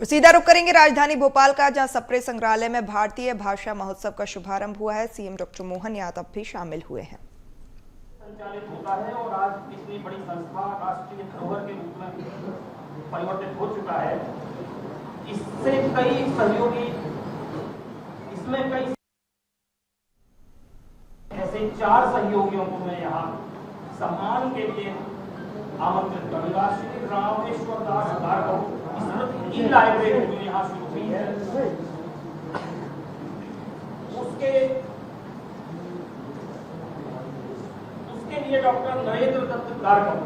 सीधा रुख करेंगे राजधानी भोपाल का, जहां सप्रे संग्रहालय में भारतीय भाषा महोत्सव का शुभारंभ हुआ है। सीएम डॉक्टर मोहन यादव भी शामिल हुए हैं। संचालित होता है और आज इतनी बड़ी संस्था राष्ट्रीय धरोहर के रूप में परिवर्तित हो चुका है। इससे कई सहयोगी, इसमें कई ऐसे 4 सहयोगियों को मैं यहाँ सम्मान के लिए आमंत्रित करूंगा। श्री रामेश्वर दास भार्गव स्मृति लाइब्रेरी जो यहाँ शुरू हुई है, उसके लिए डॉक्टर नरेंद्र दत्त भार्गव,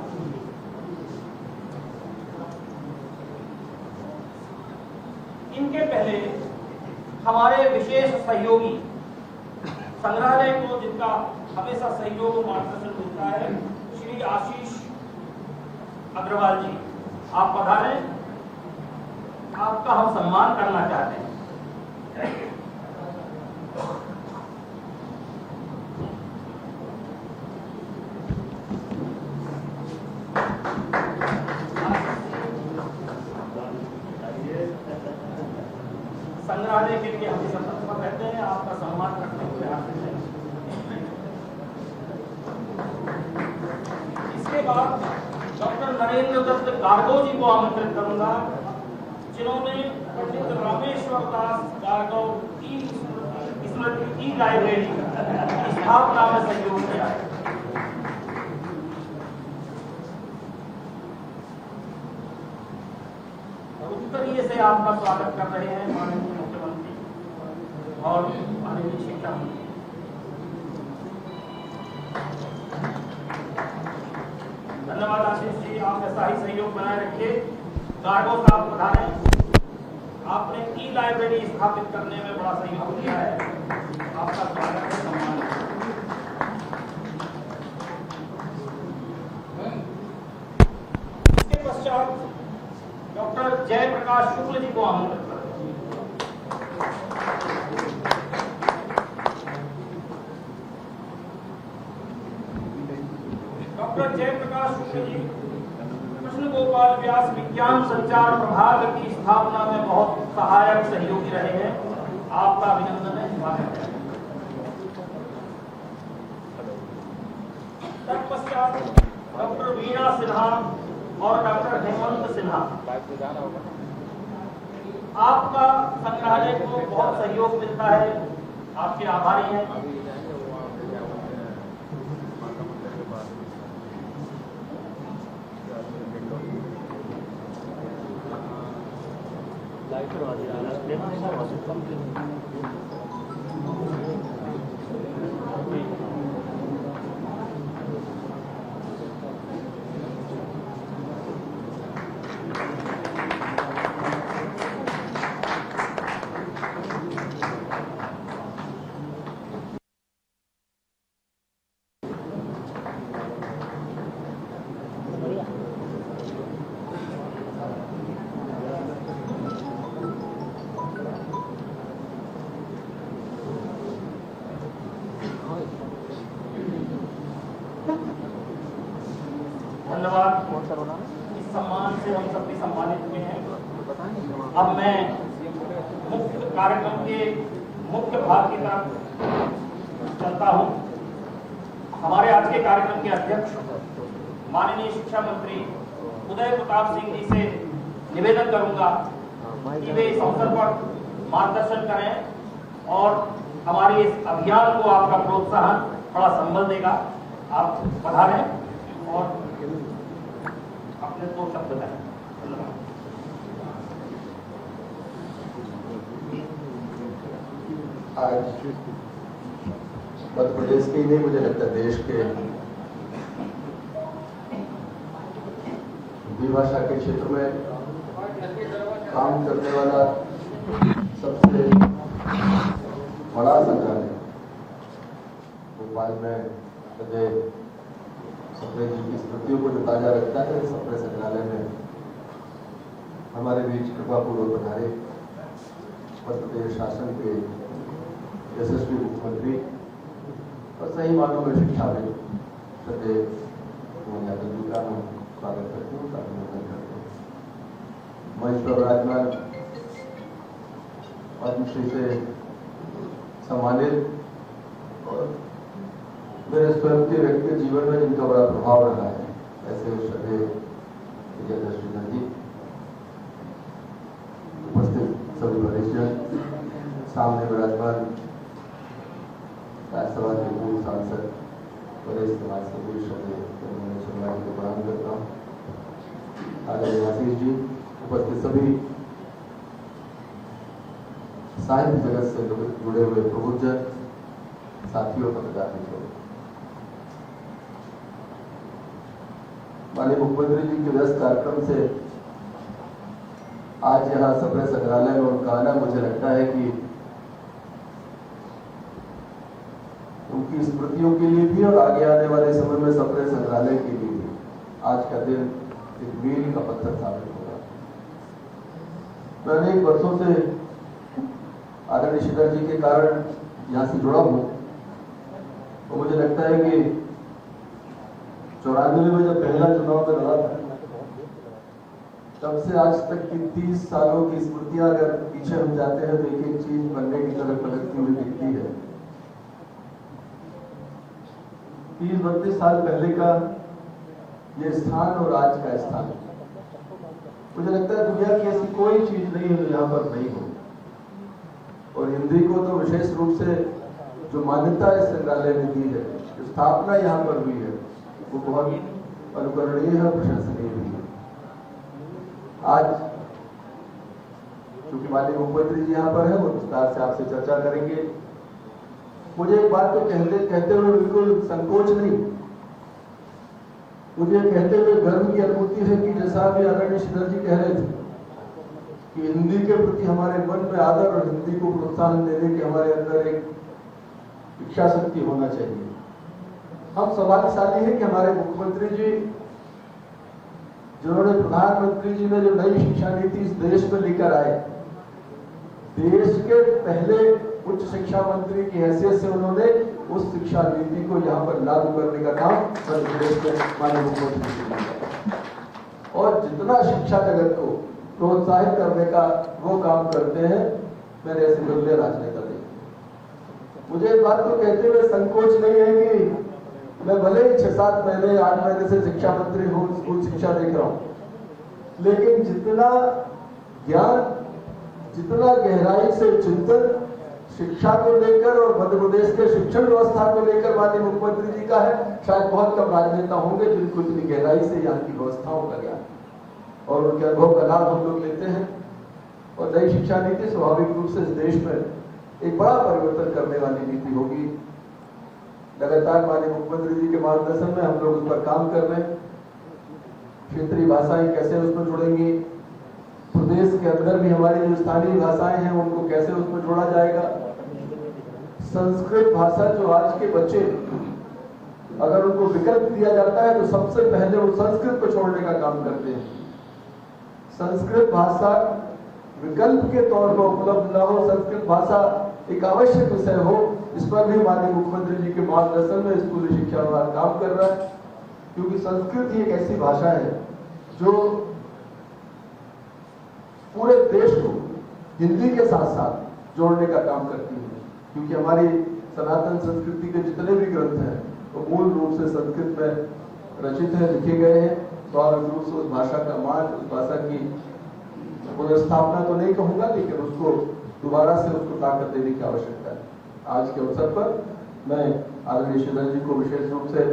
इनके पहले हमारे विशेष सहयोगी, संग्रहालय को जिनका हमेशा सहयोग और मार्गदर्शन मिलता है, श्री आशीष अग्रवाल जी, आप पधारें। आपका हम सम्मान करना चाहते हैं। संग्रहालय के लिए हमेशा तत्पर रहते हैं, आपका सम्मान करते हुए आते हैं। इसके बाद डॉक्टर नरेंद्र दत्त भार्गव जी को आमंत्रित करूंगा, जिन्होंने पंडित रामेश्वर दास भार्गव की स्मृति की लाइब्रेरी की स्थापना में सहयोग किया है। उत्तरीय से आपका स्वागत कर रहे हैं माननीय मुख्यमंत्री और माननीय शिक्षा मंत्री। धन्यवाद आशीष जी, आप ऐसा ही सहयोग बनाए रखिए। भार्गव साहब पधारें। आपने ई लाइब्रेरी स्थापित करने में बड़ा सहयोग किया है, आपका स्वागत है, सम्मान है। इसके पश्चात डॉक्टर जयप्रकाश शुक्ल जी को आमंत्रित करते हैं। डॉक्टर जयप्रकाश शुक्ल जी कृष्ण गोपाल व्यास विज्ञान संचार प्रभाग की स्थापना में बहुत सहायक सहयोगी रहे हैं, आपका अभिनंदन है, स्वागत है। तत्पश्चात डॉक्टर वीणा सिन्हा और डॉक्टर हेमंत सिन्हा, आपका संग्रहालय को बहुत सहयोग मिलता है, आपके आभारी हैं। धन्यवाद। इस सम्मान से हम सब भी सम्मानित हुए हैं। अब मैं मुख्य कार्यक्रम के मुख्य भाग की तरफ चलता हूं। हमारे आज के कार्यक्रम के अध्यक्ष माननीय शिक्षा मंत्री उदय प्रताप सिंह जी से निवेदन करूंगा कि वे इस अवसर पर मार्गदर्शन करें और हमारे इस अभियान को आपका प्रोत्साहन बड़ा संबल देगा। आप पधारें और अपने 2 शब्द कहें। आज मध्य प्रदेश के ही नहीं, मुझे लगता है देश के भाषा के क्षेत्र में काम करने वाला सबसे बड़ा संग्रहालय भोपाल में सदैव सप्रे जी की स्मृतियों को ताजा रखता है। सप्रे संग्रहालय में हमारे बीच कृपापूर्वक पधारे मध्य प्रदेश शासन के यशस्वी मुख्यमंत्री और सही मानों में शिक्षा में सदैव मोहन यादव जी का हम स्वागत करते हैं, अभिनंदन करते हैं। मंच पर विराजमान पद्मश्री से सम्मानित और मेरे स्वयं के व्यक्तिगत जीवन में जिनका बड़ा प्रभाव रहा है, ऐसे श्रद्धेय विजयदर्शी जी, उपस्थित सभी वरिष्ठ, सामने विराजमान राज्यसभा के पूर्व सांसद वरिष्ठ समाज के पूर्व श्रद्धेय सम्मान को प्रणाम करता हूँ। आदरणीय आशीष जी, उपस्थित सभी साहित्य जगत से जुड़े हुए प्रबुद्धजन, साथियों, पत्रकार मित्रों, माननीय मुख्यमंत्री जी के व्यस्त कार्यक्रम से आज यहाँ सप्रे संग्रहालय में उनका आना मुझे लगता है कि उनकी स्मृतियों के लिए भी और आगे आने वाले समय में सप्रे संग्रहालय के लिए भी आज का दिन एक मील का पत्थर साबित होगा। मैं अनेक वर्षों से आदरणीय शेखर जी के कारण यहाँ से जुड़ा हूँ, तो मुझे लगता है कि 94 में जब पहला चुनाव में लड़ा था, तब से आज तक की 30 सालों की स्मृतियां अगर पीछे हम जाते हैं तो एक एक चीज बनने की तरफ पलटती हुई दिखती है। 30-32 साल पहले का ये स्थान और आज का स्थान, मुझे लगता है दुनिया की ऐसी कोई चीज नहीं है जो यहाँ पर नहीं हो। और हिंदी को तो विशेष रूप से जो मान्यता इस संग्रहालय ने दी है, जो स्थापना यहाँ पर हुई है, वो बहुत अनुकरणीय है, प्रशंसनीय भी है। आज चूंकि माननीय मुख्यमंत्री जी यहाँ पर है, वो विस्तार से आपसे चर्चा करेंगे। मुझे एक बात तो कहते हुए बिल्कुल संकोच नहीं, मुझे कहते हुए गर्व की अनुभूति है कि जैसा अभी आदरणीय शेखर जी कह रहे थे कि हिंदी के प्रति हमारे मन में आदर और हिंदी को प्रोत्साहन देने के हमारे अंदर एक इच्छा शक्ति होना चाहिए। हम सौभाग्यशाली हैं कि हमारे मुख्यमंत्री जी, जिन्होंने प्रधानमंत्री जी ने जो नई शिक्षा नीति इस देश में लेकर आए, देश के पहले उच्च शिक्षा मंत्री की हैसियत से उन्होंने उस शिक्षा नीति को यहाँ पर लागू करने का काम मध्य प्रदेश में माननीय मुख्यमंत्री जी ने, और जितना शिक्षा जगत को प्रोत्साहित करने का वो काम करते हैं, मैंने ऐसे दुर्लभ राजनेता देखे। मुझे इस बात को कहते हुए संकोच नहीं है कि मैं भले ही 6-7 महीने 8 महीने से शिक्षा मंत्री हूँ, स्कूल शिक्षा देख रहा हूँ, लेकिन जितना ज्ञान, जितना गहराई से चिंतन शिक्षा को लेकर और मध्य प्रदेश के शिक्षण व्यवस्था को लेकर माननीय मुख्यमंत्री जी का है, शायद बहुत कम राजनेता होंगे जिनको इतनी गहराई से यहाँ की व्यवस्थाओं का ज्ञान और उनके अनुभव का लाभ हम लोग लेते हैं। और नई शिक्षा नीति स्वाभाविक रूप से इस देश में एक बड़ा परिवर्तन करने वाली नीति होगी। लगातार माननीय मुख्यमंत्री जी के मार्गदर्शन में हम लोग उस पर काम कर रहे हैं। क्षेत्रीय भाषाएं कैसे उसमें जुड़ेंगी, प्रदेश के अंदर भी हमारी जो स्थानीय भाषाएं हैं उनको कैसे उसमें जोड़ा जाएगा। संस्कृत भाषा जो आज के बच्चे, अगर उनको विकल्प दिया जाता है तो सबसे पहले वो संस्कृत को छोड़ने का काम करते हैं। संस्कृत भाषा विकल्प के तौर पर उपलब्ध न हो, संस्कृत भाषा एक आवश्यक विषय हो, इस पर भी माननीय मुख्यमंत्री जी के मार्गदर्शन में स्कूली शिक्षा विभाग काम कर रहा है। क्योंकि संस्कृत ही एक ऐसी भाषा है जो पूरे देश को हिंदी के साथ साथ जोड़ने का काम करती है। क्योंकि हमारी सनातन संस्कृति के जितने भी ग्रंथ हैं वो मूल रूप से संस्कृत में रचित है, लिखे गए हैं। स्वाभाविक रूप से उस भाषा का मान, उस भाषा की पुनर्स्थापना तो नहीं कहूंगा, लेकिन उसको दोबारा से उसको ताकत देने की आवश्यकता है। आज के अवसर पर मैं आदरणीय शेखर जी को विशेष रूप से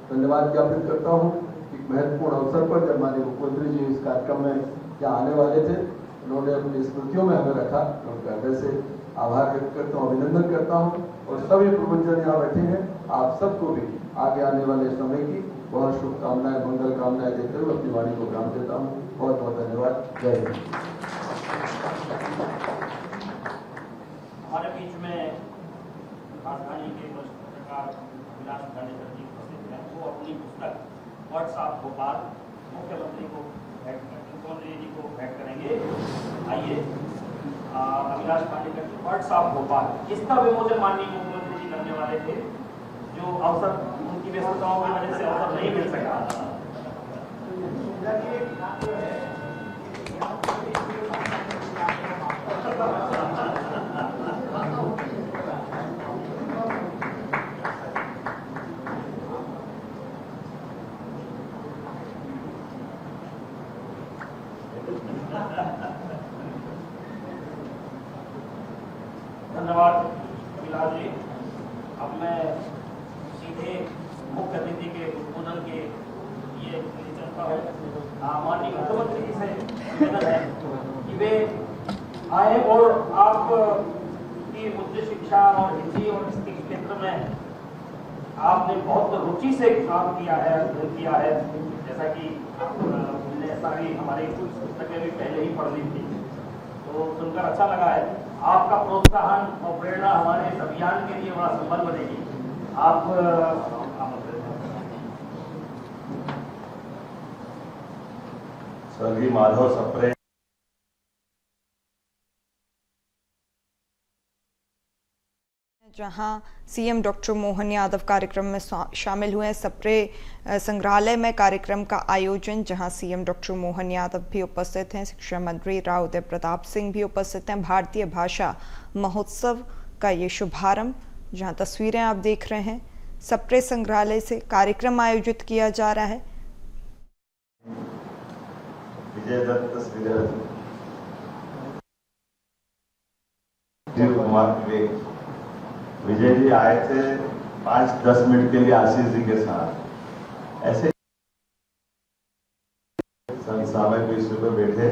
धन्यवाद ज्ञापित करता हूँ। एक महत्वपूर्ण अवसर पर जब माननीय मुख्यमंत्री जी इस कार्यक्रम में यहाँ आने वाले थे, उन्होंने अपनी स्मृतियों में हमें रखा। उनका हृदय से आभार व्यक्त करता हूँ, अभिनंदन करता हूँ। और सभी प्रबुद्धजन यहाँ बैठे हैं, आप सबको भी आगे आने वाले समय की बहुत शुभकामनाएं, मंगल कामनाएं देते हुए अपनी वाणी को विराम देता हूँ। बहुत बहुत धन्यवाद। जय हिंद। हमारे बीच में राजधानी के पत्रकार अभिलाष धानेकर जी उपस्थित हैं। वो अपनी पुस्तक व्हाट्सएप भोपाल मुख्यमंत्री को मुख्यमंत्री जी को भेंट करेंगे। आइए अभिलाष धानेकर जी, व्हाट्सएप भोपाल, इसका विमोचन माननीय मुख्यमंत्री जी करने वाले थे, जो अवसर उनकी व्यस्तताओं की वजह से अवसर नहीं मिल सका। धन्यवाद विलास जी। अब मैं सीधे मुख्य अतिथि के उद्बोधन के लिए चलता हूँ। माननीय मुख्यमंत्री जी से निवेदन है कि वे आए और आप की उच्च शिक्षा और हिंदी और इसके क्षेत्र में आपने बहुत रुचि से काम किया है, अध्ययन किया है। जैसा कि मैंने सारी हमारी पुस्तकें भी पहले ही पढ़ ली थी, तो सुनकर अच्छा लगा है। आपका प्रोत्साहन और प्रेरणा हमारे इस अभियान के लिए बड़ा संबल बनेगी। आप स्वर्गीय माधव सप्रे जहां सीएम डॉक्टर मोहन यादव कार्यक्रम में शामिल हुए। सप्रे संग्रहालय में कार्यक्रम का आयोजन, जहां सीएम डॉक्टर मोहन यादव भी उपस्थित हैं, शिक्षा मंत्री राव उदय प्रताप सिंह भी उपस्थित हैं। भारतीय भाषा महोत्सव का ये शुभारंभ, जहां तस्वीरें आप देख रहे हैं, सप्रे संग्रहालय से कार्यक्रम आयोजित किया जा रहा है। विजय दत्त शिव कुमार विवेक विजय जी आए थे 5-10 मिनट के लिए आशीष जी के साथ। ऐसे सामयिक विषय पर बैठे।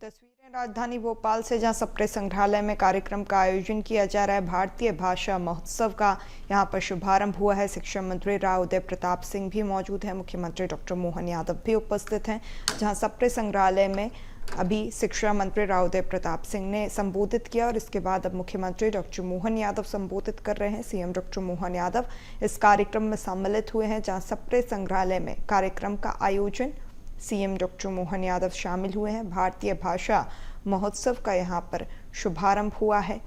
तस्वीरें राजधानी भोपाल से, जहां सप्रे संग्रहालय में कार्यक्रम का आयोजन किया जा रहा है। भारतीय भाषा महोत्सव का यहां पर शुभारंभ हुआ है। शिक्षा मंत्री राव उदय प्रताप सिंह भी मौजूद हैं। मुख्यमंत्री डॉक्टर मोहन यादव भी उपस्थित हैं। जहां सप्रे संग्रहालय में अभी शिक्षा मंत्री राव उदय प्रताप सिंह ने संबोधित किया और इसके बाद अब मुख्यमंत्री डॉक्टर मोहन यादव संबोधित कर रहे हैं। सीएम डॉक्टर मोहन यादव इस कार्यक्रम में सम्मिलित हुए हैं, जहां सप्रे संग्रहालय में कार्यक्रम का आयोजन सीएम डॉक्टर मोहन यादव शामिल हुए हैं। भारतीय भाषा महोत्सव का यहाँ पर शुभारंभ हुआ है।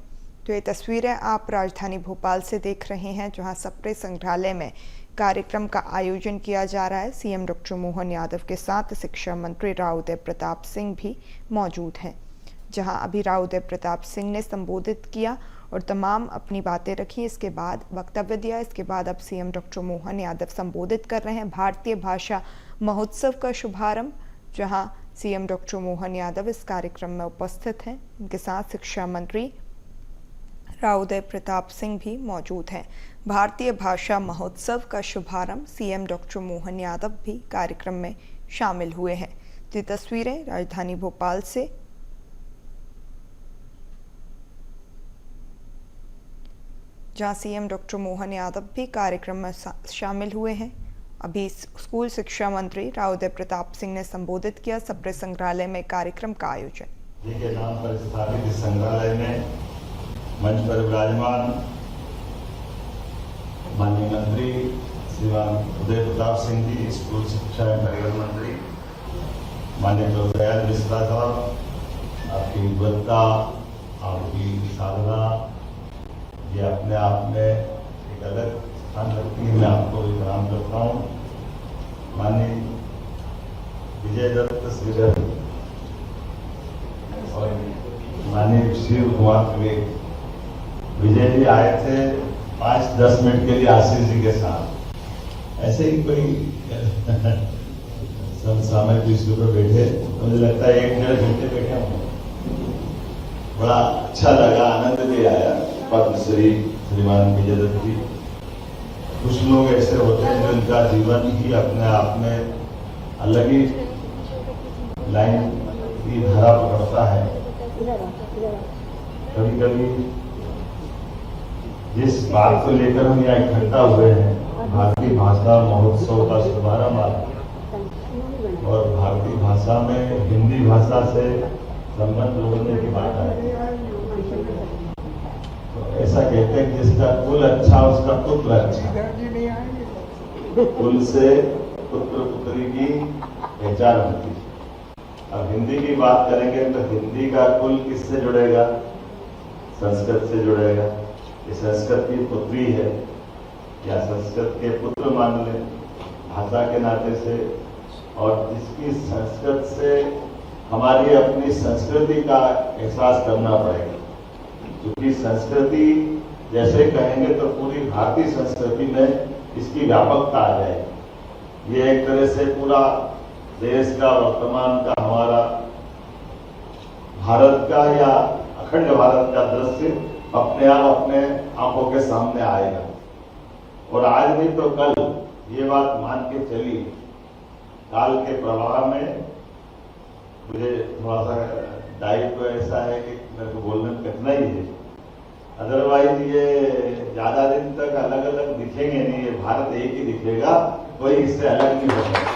तो ये तस्वीरें आप राजधानी भोपाल से देख रहे हैं, जहाँ सप्रे संग्रहालय में कार्यक्रम का आयोजन किया जा रहा है। सीएम डॉक्टर मोहन यादव के साथ शिक्षा मंत्री राव उदय प्रताप सिंह भी मौजूद हैं। जहां अभी राव उदय प्रताप सिंह ने संबोधित किया और तमाम अपनी बातें रखी, इसके बाद वक्तव्य दिया। इसके बाद अब सीएम डॉक्टर मोहन यादव संबोधित कर रहे हैं। भारतीय भाषा महोत्सव का शुभारंभ, जहां सीएम डॉक्टर मोहन यादव इस कार्यक्रम में उपस्थित हैं। उनके साथ शिक्षा मंत्री राव उदय प्रताप सिंह भी मौजूद हैं। भारतीय भाषा महोत्सव का शुभारंभ, सीएम डॉक्टर मोहन यादव भी कार्यक्रम में शामिल हुए हैं। ये तस्वीरें राजधानी भोपाल से, जहां सीएम डॉक्टर मोहन यादव भी कार्यक्रम में शामिल हुए हैं। अभी स्कूल शिक्षा मंत्री राव उदय प्रताप सिंह ने संबोधित किया। सप्रे संग्रहालय में कार्यक्रम का आयोजन जी के नाम पर स्थापित इस संग्रहालय में मंच पर विराजमान माननीय मंत्री श्रीमान उदय प्रताप सिंह जी, स्कूल शिक्षा एवं परिवहन मंत्री माननीय डॉक्टर दयाल मिश्रा साहब, आपकी विद्वत्ता, आपकी साधना, ये अपने आप में एक अलग स्थान रखती है। मैं आपको भी प्रणाम करता हूँ। माननीय विजय दत्त श्रीधर और माननीय शिव कुमार विवेक विजय जी आए थे 5-10 मिनट के लिए आशीष जी के साथ। ऐसे ही कोई समसामयिक विषय पर बैठे, मुझे लगता है 1-1.5 घंटे बैठे होंगे। बड़ा अच्छा लगा, आनंद भी आया। पद्मश्री श्रीमान विजय दत्त जी, कुछ लोग ऐसे होते हैं जो इनका जीवन ही अपने आप में अलग ही लाइन की धारा पकड़ता है। कभी कभी जिस बात को लेकर हम यहाँ इकट्ठा हुए हैं, भारतीय भाषा महोत्सव का शुभारंभ और भारतीय भाषा में हिंदी भाषा से संबंध जोड़ने की बात आई, तो ऐसा कहते हैं जिसका कुल अच्छा उसका पुत्र अच्छा। कुल से पुत्र पुत्री की पहचान होती है। अब हिंदी की बात करेंगे तो हिंदी का कुल किससे जुड़ेगा? संस्कृत से जुड़ेगा। ये संस्कृत की पुत्री है या संस्कृत के पुत्र मान लें भाषा के नाते से, और जिसकी संस्कृत से हमारी अपनी संस्कृति का एहसास करना पड़ेगा। क्योंकि संस्कृति जैसे कहेंगे तो पूरी भारतीय संस्कृति में इसकी व्यापकता आ जाएगी। ये एक तरह से पूरा देश का, वर्तमान का हमारा भारत का या अखंड भारत का दृश्य अपने आप अपने आंखों के सामने आएगा। और आज नहीं तो कल ये बात मान के चली, काल के प्रवाह में मुझे थोड़ा सा डाइट तो ऐसा है कि मेरे को बोलने में कठिनाई है, अदरवाइज ये ज्यादा दिन तक अलग अलग दिखेंगे नहीं, ये भारत एक ही दिखेगा, कोई इससे अलग नहीं होगा।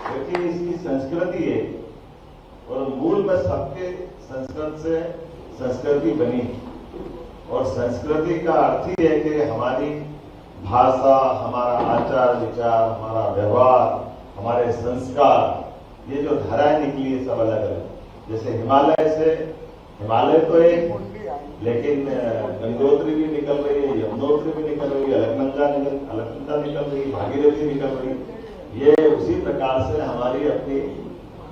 क्योंकि इसकी संस्कृति है और मूल में सबके संस्कृत से संस्कृति बनी, और संस्कृति का अर्थ ही है कि हमारी भाषा, हमारा आचार विचार, हमारा व्यवहार, हमारे संस्कार, ये जो धाराएं निकली है सब अलग अलग। जैसे हिमालय तो एक, लेकिन गंगोत्री भी निकल रही है, यमुनोत्री भी निकल रही है, अलकनंदा निकल रही है, भागीरथी निकल रही है। ये उसी प्रकार से हमारी अपनी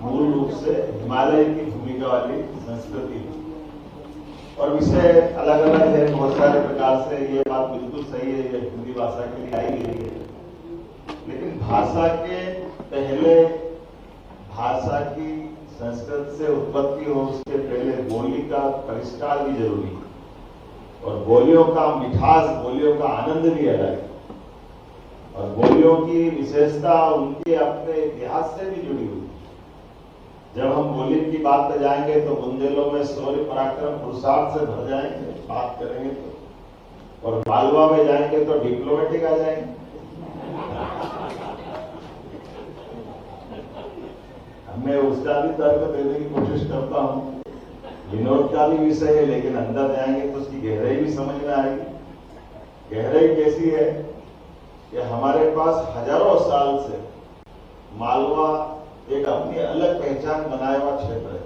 मूल रूप से हिमालय की भूमिका वाली संस्कृति और विषय अलग अलग है, बहुत सारे प्रकार से। ये बात बिल्कुल सही है, ये हिंदी भाषा के लिए आई गई है, लेकिन भाषा के पहले भाषा की संस्कृत से उत्पत्ति हो, उसके पहले बोली का परिष्कार भी जरूरी है, और बोलियों का मिठास, बोलियों का आनंद भी अलग है, और बोलियों की विशेषता उनके अपने इतिहास से भी जुड़ी हुई है। जब हम बोली की बात पे जाएंगे तो बुंदेलों में शौर्य पराक्रम पुरुषार्थ से भर जाएंगे, बात करेंगे तो, और मालवा में जाएंगे तो डिप्लोमेटिक आ जाएंगे। मैं उसका भी तर्क देने की कोशिश करता हूं, विनोद का भी विषय है, लेकिन अंदर जाएंगे तो उसकी गहराई भी समझ में आएगी। गहराई कैसी है कि हमारे पास हजारों साल से मालवा एक अपनी अलग पहचान बनाया हुआ क्षेत्र है,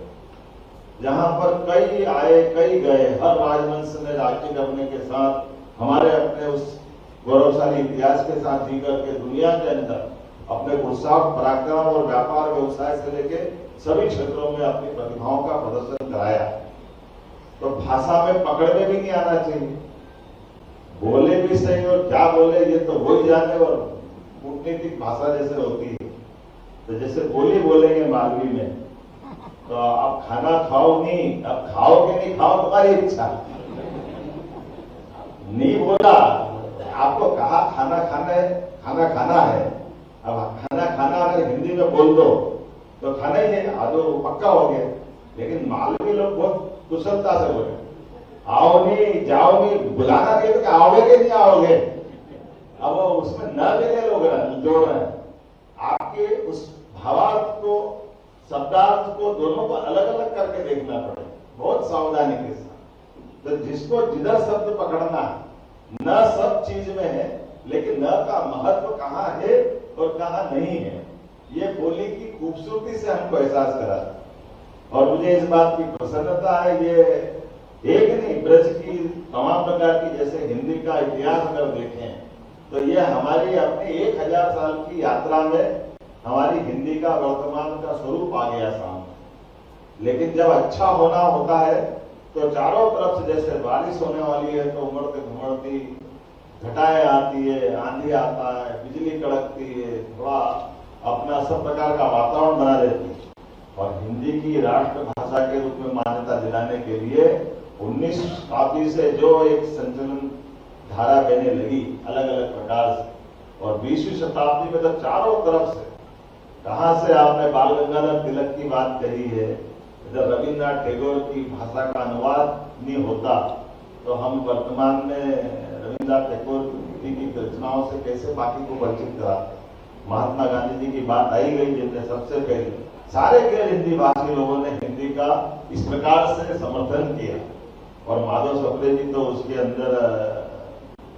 जहां पर कई आए कई गए, हर राजवंश ने राज्य करने के साथ हमारे अपने उस गौरवशाली इतिहास के साथ जी करके दुनिया के अंदर अपने पुरुषार्थ पराक्रम और व्यापार व्यवसाय से लेके सभी क्षेत्रों में अपनी प्रतिभाओं का प्रदर्शन कराया। तो भाषा में पकड़ में भी नहीं आना चाहिए, बोले भी सही और क्या बोले ये तो वही जाने, और कूटनीतिक भाषा जैसे होती है। तो जैसे बोली बोलेंगे मालवी में, तो आप खाना खाओ नहीं, अब खाओ कि नहीं खाओ तुम्हारी इच्छा। नहीं बोला, आपको कहा खाना खाना है, अब खाना अगर हिंदी में बोल दो तो खाना ही है, आदो पक्का हो गया। लेकिन मालवी लोग बहुत कुशलता से बोले, आओ नहीं जाओ नहीं, बुलाना दिए तो आओगे कि नहीं आओगे, अब उसमें न देने लोग जोड़ रहे हैं। आपके उस भावार्थ को, शब्दार्थ को, दोनों को अलग अलग करके देखना पड़े, बहुत सावधानी के साथ। तो जिसको जिधर शब्द पकड़ना न सब चीज में है, लेकिन न का महत्व कहाँ है और कहाँ नहीं है, ये बोली की खूबसूरती से हमको एहसास करा। और मुझे इस बात की प्रसन्नता है, ये एक नहीं, ब्रज की तमाम प्रकार की, जैसे हिंदी का इतिहास अगर देखें तो ये हमारी अपनी 1000 साल की यात्रा में हमारी हिंदी का वर्तमान का स्वरूप आ गया सामने। लेकिन जब अच्छा होना होता है तो चारों तरफ से, जैसे बारिश होने वाली है तो उमड़ती घुमड़ती घटाएं आती है, आंधी आता है, बिजली कड़कती है, थोड़ा अपना सब प्रकार का वातावरण बना देती है। और हिंदी की राष्ट्रभाषा के रूप में मान्यता दिलाने के लिए 19 शताब्दी से जो एक संचलन धारा बहने लगी अलग अलग प्रकार से, और 20वीं शताब्दी में तो चारों तरफ से, कहां से आपने बाल गंगाधर तिलक की बात कही है, इधर रविन्द्रनाथ टैगोर की भाषा का अनुवाद नहीं होता तो हम वर्तमान में रविन्द्रनाथ टैगोर की रचनाओं से कैसे बाकी को परिचित कराते। महात्मा गांधी जी की बात आई गई, जिनने सबसे पहले सारे गैर हिंदी भाषी लोगों ने हिंदी का इस प्रकार से समर्थन किया, और माधव सप्रे जी तो उसके अंदर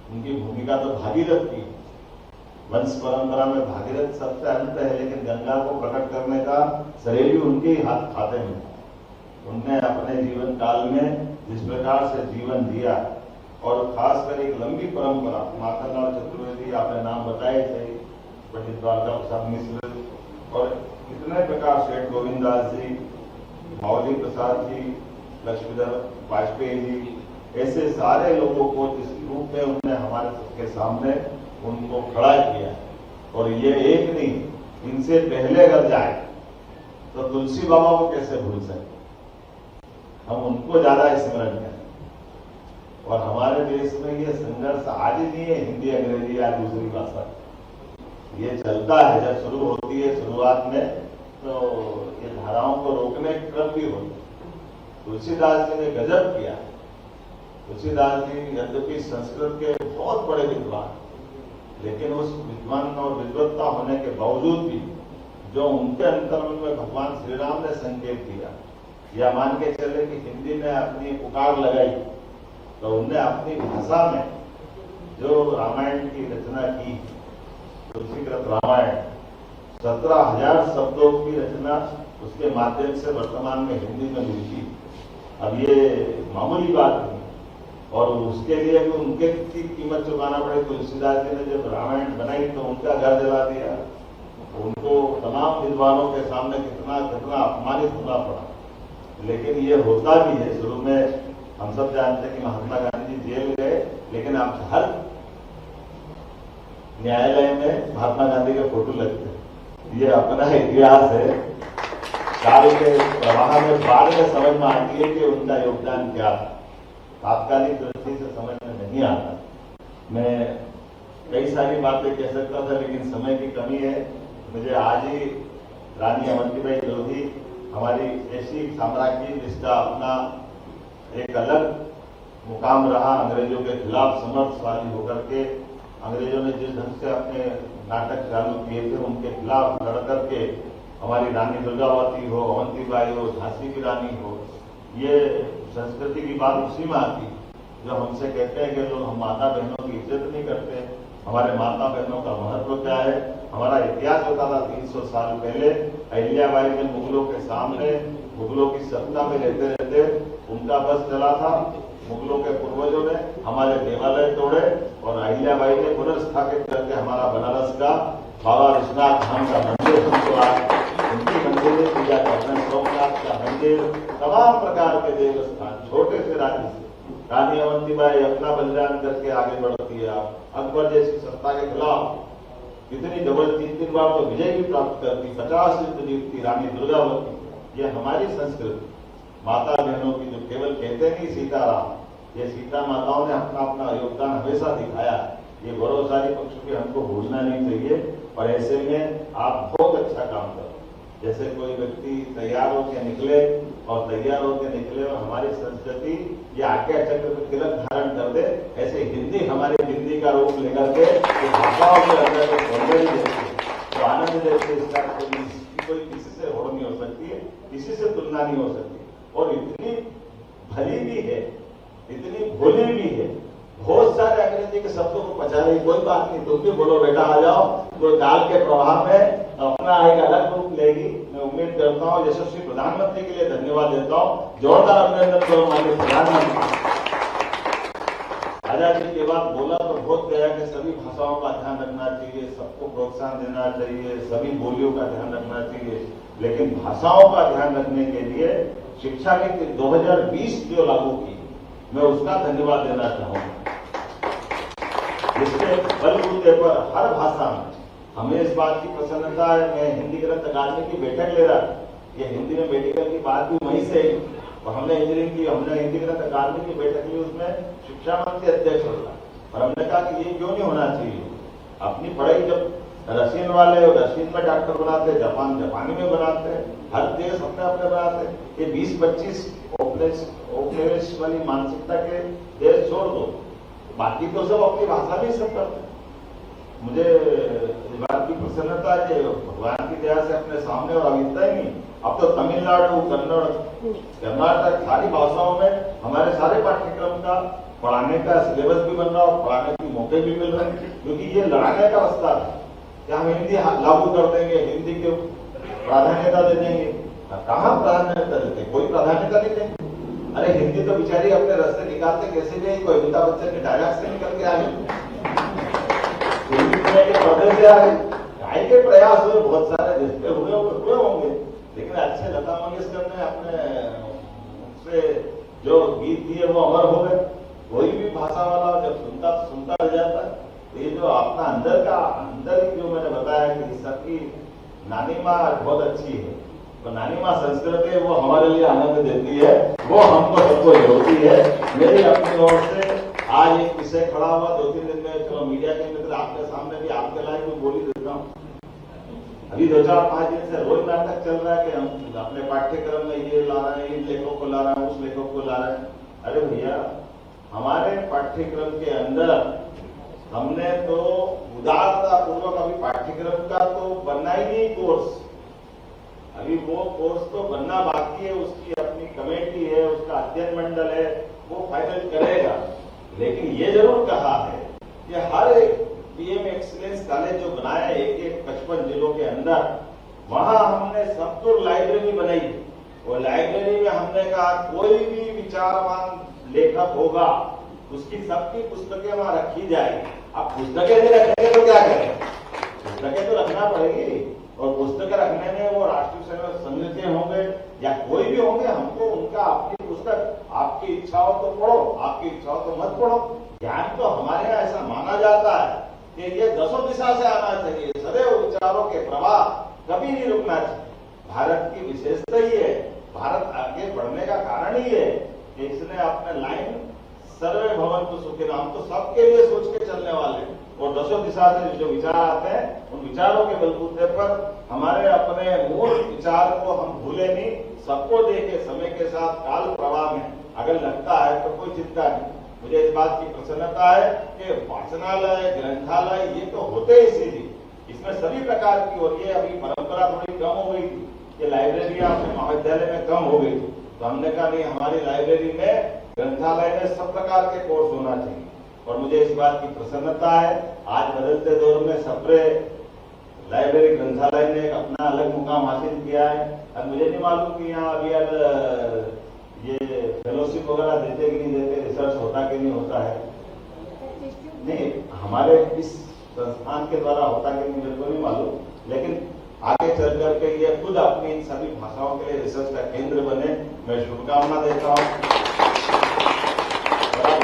उनकी भूमिका तो भागीरथ की, वंश परंपरा में भागीरथ सबसे अंत है, लेकिन गंगा को प्रकट करने का श्रेय उनके ही हाथ खाते में। उनने अपने जीवन काल में जिस प्रकार से जीवन दिया, और खासकर एक लंबी परंपरा, माखनलाल चतुर्वेदी आपने नाम बताए थे, पंडित द्वारका प्रसाद मिश्र, और इतने प्रकार सेठ गोविंद दास जी, मौली प्रसाद जी, लक्ष्मीधर वाजपेयी जी, ऐसे सारे लोगों को जिस रूप में उन्होंने हमारे सबके सामने उनको खड़ा किया। और ये एक नहीं, इनसे पहले अगर जाए तो तुलसी बाबा को कैसे भूल सकते? हम उनको ज्यादा स्मरण करें। और हमारे देश में ये संघर्ष आज ही नहीं है हिंदी अंग्रेजी या दूसरी भाषा, ये चलता है। जब शुरू होती है शुरुआत में तो ये धाराओं को रोकने के क्रम भी होते हैं। तुलसीदास जी ने गजब किया। तुलसीदास जी यद्यपि संस्कृत के बहुत बड़े विद्वान, लेकिन उस विद्वान और विद्वत्ता होने के बावजूद भी जो उनके अंतर्मन में भगवान श्री राम ने संकेत दिया, या मान के चले कि हिंदी में अपनी पुकार लगाई, तो उनने अपनी भाषा में जो रामायण की रचना की, तुलसीकृत रामायण 17,000 शब्दों की रचना उसके माध्यम से वर्तमान में हिंदी में लिखी। अब ये मामूली बात नहीं, और उसके लिए भी उनके की कीमत चुकाना पड़े। तुलसीदास जी ने जब रामायण बनाई तो उनका घर जला दिया, उनको तमाम विद्वानों के सामने कितना कितना अपमानित होना पड़ा। लेकिन ये होता भी है। शुरू में हम सब जानते हैं कि महात्मा गांधी जी जेल गए, लेकिन आप हर न्यायालय में महात्मा गांधी के फोटो लगते हैं। ये अपना इतिहास है। काल के प्रवाह में बाद में समझ में आती है कि उनका योगदान क्या था, तात्कालिक दृष्टि से समझ में नहीं आता। मैं कई सारी बातें कह सकता था, लेकिन समय की कमी है। मुझे आज ही रानी अवंतीबाई लोधी हमारी ऐसी साम्राज्य जिसका अपना एक अलग मुकाम रहा, अंग्रेजों के खिलाफ समर्थशाली होकर के अंग्रेजों ने जिस ढंग से अपने नाटक चालू किए थे उनके खिलाफ लड़ करके हमारी रानी दुर्गावती हो, अवंतीबाई हो, झांसी की रानी हो, ये संस्कृति की बात उसी में आती जो हमसे कहते हैं कि लोग हम माता बहनों की इज्जत नहीं करते। हमारे माता बहनों का महत्व क्या है? हमारा इतिहास होता था 300 साल पहले अहिल्याबाई ने मुगलों के सामने मुगलों की सत्ता में रहते रहते उनका बस चला था। मुगलों के पूर्वजों ने हमारे देवालय तोड़े और अहिल्याबाई ने पुनर्स्थापित करके हमारा बनारस का बाबा विश्वनाथ धाम का मंदिर हमको आज उनकी मंदिर में पूजा करते हैं। सोमनाथ का मंदिर, तमाम प्रकार के देवस्थान, छोटे से राज्य से रानी अवंतीबाई अपना बलिदान करके आगे बढ़ती है। अकबर जैसी सत्ता के खिलाफ कितनी डबल 3 बार तो विजय भी प्राप्त करती, 50 युद्ध जीतती रानी दुर्गावती। ये हमारी संस्कृति माता बहनों की जो केवल कहते नहीं सीताराम, ये सीता माताओं ने अपना अपना योगदान हमेशा दिखाया। ये गौरवशाली पक्ष भी हमको भूलना नहीं चाहिए। और ऐसे में आप बहुत अच्छा काम करो। जैसे कोई व्यक्ति तैयार होकर निकले और हमारी संस्कृति ये आज्ञा चक्र में तिलक धारण कर दे, ऐसे हिंदी हमारी हिंदी का रूप लेकर के भाषाओं के अंदर को सौंदर्य देती है, तो आनंद देती है। इसका कोई किसी से होड़ नहीं हो सकती है, किसी से तुलना नहीं हो सकती। और इतनी भली भी है, इतनी भोली भी है, बहुत सारे अंग्रेजी के शब्दों को पचा रही। कोई बात नहीं, तुम भी बोलो बेटा आ जाओ। तो काल के प्रभाव में अपना एक अलग रूप लेगी। मैं उम्मीद करता हूँ यशस्वी प्रधानमंत्री के लिए धन्यवाद देता हूँ। जोरदार अभिनंदन करो माननीय प्रधानमंत्री। आजादी के बाद बोला तो बहुत गया कि सभी भाषाओं का ध्यान रखना चाहिए, सबको प्रोत्साहन देना चाहिए, सभी बोलियों का ध्यान रखना चाहिए। लेकिन भाषाओं का ध्यान रखने के लिए शिक्षा नीति 2020 जो लागू की, मैं उसका धन्यवाद देना चाहूंगा। जिसके बलबूते पर हर भाषा में हमें इस बात की प्रसन्नता है। मैं हिंदी ग्रंथ अकादमी की बैठक ले रहा, ये हिंदी में मेडिकल की बात भी वहीं से, और हमने इंजीनियरिंग की, हमने हिंदी ग्रंथ अकादमी की बैठक ली, उसमें शिक्षा मंत्री अध्यक्ष होता। और हमने कहा कि ये क्यों नहीं होना चाहिए। अपनी पढ़ाई जब रशियन वाले और रशियन में डॉक्टर बनाते हैं, जापान जापानी में बनाते हैं, हर देश अपने अपने बनाते हैं। ये 20-25 ओपनिस्ट वाली मानसिकता के देश छोड़ दो, बाकी तो सब अपनी भाषा में सब करते हैं। मुझे इस बात की प्रसन्नता है कि भगवान की दया से अपने सामने, और अब इतना ही नहीं, अब तो तमिलनाडु, कन्नड़, कर्नाटक सारी भाषाओं में हमारे सारे पाठ्यक्रम का पढ़ाने का सिलेबस भी बन रहा और पढ़ाने के मौके भी मिल रहे हैं। क्योंकि ये लड़ाने का रास्ता है कि हम हिंदी लागू कर देंगे, हिंदी को प्राधान्यता दे देंगे। कहाँ प्राधान्यता देते? कोई प्राधान्यता नहीं देंगे। अरे हिंदी तो बेचारी अपने रास्ते निकालते कैसे भी, कोई अमिताभ बच्चन के डायलॉग से निकल के आ गए, हिंदी के पर्दे से आ गए। गाय के प्रयास हुए बहुत सारे, जिसपे हुए होंगे, लेकिन अच्छे लता मंगेशकर ने अपने से जो गीत दिए वो अमर हो गए। कोई भी भाषा वाला जब सुनता रह जाता है। तो ये जो अपना अंदर ही जो मैंने बताया कि सबकी नानी माँ बहुत अच्छी है, तो नानी माँ संस्कृत है, वो हमारे लिए आनंद देती है, वो हमको सबको जोड़ती है। मेरी अपनी ओर से आज एक विषय खड़ा हुआ, 2-3 दिन में चलो मीडिया के मित्र आपके सामने भी आपके लायक भी बोली देता हूँ। अभी 2-4-5 दिन से रोज नाटक चल रहा है कि हम अपने पाठ्यक्रम में ये ला रहे हैं, इन लेखकों को ला रहे हैं, उस लेखक को ला रहे हैं। अरे भैया, हमारे पाठ्यक्रम के अंदर हमने तो उदारता पूर्वक अभी पाठ्यक्रम का तो बनना ही नहीं कोर्स, अभी वो कोर्स तो बनना बाकी है, उसकी अपनी कमेटी है, उसका अध्ययन मंडल है, वो फाइनल करेगा। लेकिन ये जरूर कहा है कि हर एक पीएम एक्सीलेंस कॉलेज जो बनाया है 55 जिलों के अंदर, वहां हमने सबको लाइब्रेरी बनाई है। वो लाइब्रेरी में हमने कहा कोई भी विचारवान लेखक होगा उसकी सबकी पुस्तकें वहां रखी जाएगी। अब पुस्तकें नहीं रखेंगे तो क्या करें, पुस्तकें तो रखना पड़ेगी, और पुस्तकें रखने में वो राष्ट्रीय सेवा संघ के होंगे या कोई भी होंगे, हमको उनका अपनी पुस्तक, आपकी इच्छा हो तो पढ़ो, आपकी इच्छा हो तो मत पढ़ो। ज्ञान तो हमारे यहाँ ऐसा माना जाता है कि ये दसों दिशा से आना चाहिए, सदैव विचारों के प्रवाह कभी नहीं रुकना चाहिए। भारत की विशेषता ही है, भारत आगे बढ़ने का कारण ही है कि इसने अपने लाइन सर्वे भवन्तु सुखिनः, हम तो सबके लिए सोच के चलने वाले हैं, और दसों दिशा से जो विचार आते हैं उन विचारों के बलबूते पर हमारे अपने मूल विचार को हम भूले नहीं, सबको देखे समय के साथ काल प्रवाह में अगर लगता है तो कोई चिंता नहीं। मुझे इस बात की प्रसन्नता है कि वाचनालय, ग्रंथालय ये तो होते ही इसीलिए, इसमें सभी प्रकार की, और ये अभी परंपरा थोड़ी कम हो गई थी कि लाइब्रेरी अपने महाविद्यालय में कम हो गई थी, तो हमने कहा नहीं, हमारी लाइब्रेरी में, ग्रंथालय में सब प्रकार के कोर्स होना चाहिए। और मुझे इस बात की प्रसन्नता है, आज बदलते दौर में सप्रे लाइब्रेरी ग्रंथालय ने अपना अलग मुकाम हासिल किया है। अब मुझे नहीं मालूम कि यहाँ अभी ये फेलोशिप वगैरह देते कि नहीं देते, रिसर्च होता कि नहीं होता है, नहीं हमारे इस संस्थान के द्वारा होता कि नहीं मेरे को नहीं मालूम, लेकिन आगे चल करके ये खुद अपनी इन सभी भाषाओं के लिए रिसर्च का केंद्र बने, मैं शुभकामना देता हूँ।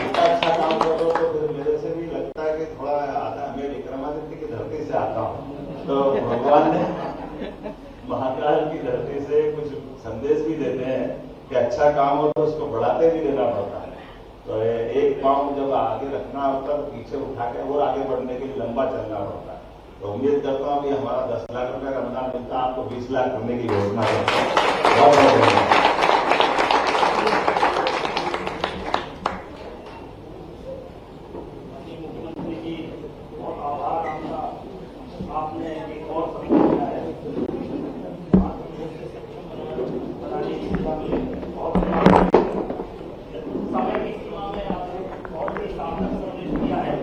इतना अच्छा काम कर रहे हो तो फिर मेरे से भी लगता है कि थोड़ा आता, मैं विक्रमादित्य की धरती से आता हूँ, तो भगवान ने महाकाल की धरती से कुछ संदेश भी देते हैं कि अच्छा काम हो तो उसको बढ़ाते भी देना पड़ता है। तो एक पाँव जब आगे रखना होता है पीछे उठा के और आगे बढ़ने के लिए लंबा चलना पड़ता है। तो उम्मीद करता हूँ कि हमारा 10 लाख रुपए का अनुदान मिलता है, आपको 20 लाख करने की घोषणा करता हूँ। बहुत बहुत धन्यवाद। मुख्यमंत्री जी बहुत आभार आपका, आपने एक और समय दिया है, बनाने की दिशा में बहुत समय की सीमा में आपने बहुत ही सार्थक संदेश दिया है।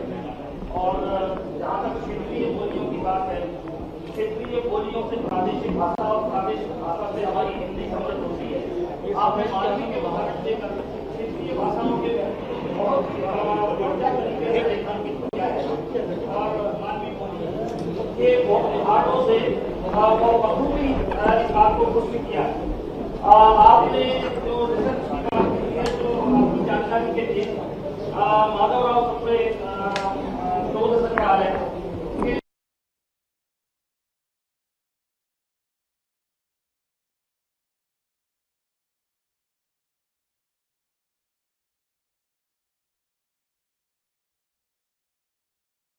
और जहाँ तक क्षेत्रीय बोलियों की बात है, क्षेत्रीय बोलियों से प्रादेशिक भाषा और प्रादेशिक भाषा से हमारी हिंदी समृद्ध होती है। आपने मानवी के उदाहरण देकर क्षेत्रीय भाषाओं के बहुत बढ़िया तरीके से रेखांकित किया है, और मानवी बोली के बहुत उदाहरणों से वो बखूबी इस बात को पुष्टि किया है। आपने जो रिसर्च की बात की है, जो आपकी जानकारी के लिए माधवराव सप्रे शोध संग्रहालय